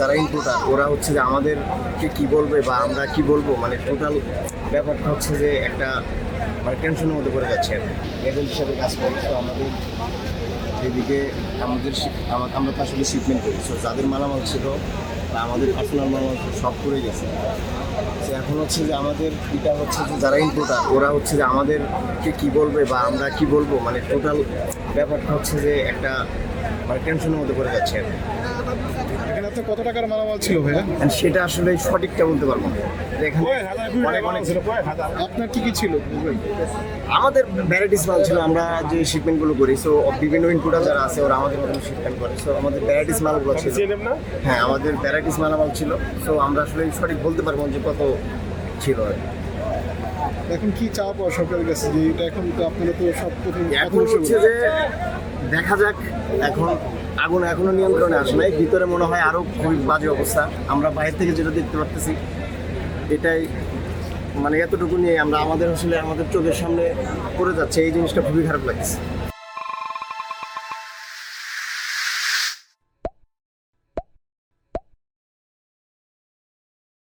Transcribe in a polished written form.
যারা ইনপুটার ওরা হচ্ছে যে আমাদেরকে কি বলবে বা আমরা কি বলবো, মানে টোটাল ব্যাপারটা হচ্ছে যে একটা মানে টেনশনের মধ্যে পড়ে যাচ্ছে। এজেন্ট হিসাবে কাজ করি, তো আমাদের এদিকে আমরা তো আসলে শিপমেন্ট করি, তো যাদের মালামাল ছিল বা আমাদের পার্সোনাল মালামাল ছিল সব পড়ে গেছে। তো এখন হচ্ছে যে আমাদের এটা হচ্ছে যে যারা ইনপুটার ওরা হচ্ছে যে আমাদেরকে কি বলবে বা আমরা কি বলবো, মানে টোটাল ব্যাপারটা হচ্ছে যে একটা মানে টেনশনের মধ্যে পড়ে যাচ্ছে। এখানে তো কত টাকার মালামাল ছিল ভাইয়া? And সেটা আসলে সঠিকটা বলতে পারবো না। এখানে অনেক আপনার কি কি ছিল? আমাদের ভ্যারাইটিস মাল ছিল, আমরা যে শিপমেন্টগুলো করি, সো বিভিন্ন ইনপুটার যারা আছে ওরা আমাদের মতন শিপমেন্ট করে, সো আমাদের ভ্যারাইটিস মালগুলো ছিল। হ্যাঁ, আমাদের ভ্যারাইটিস মালামাল ছিল, সো আমরা আসলে সঠিক বলতে পারবো না যে কত ছিল আর কি। এখন কি চাওয়া পাওয়া সরকারের কাছে যে এটা এখন তো আপনারা তো সব প্রথম এখন হচ্ছে যে দেখা যাক, এখন আগুন এখনো নিয়ন্ত্রণে আসে নাই, ভিতরে মনে হয় আরো খুবই বাজে অবস্থা। আমরা বাইরে থেকে যেটা দেখতে পারতেছি এটাই, মানে এতটুকু নিয়ে আমরা আমাদের আসলে আমাদের চোখের সামনে পড়ে যাচ্ছে, এই জিনিসটা খুবই খারাপ লাগছে।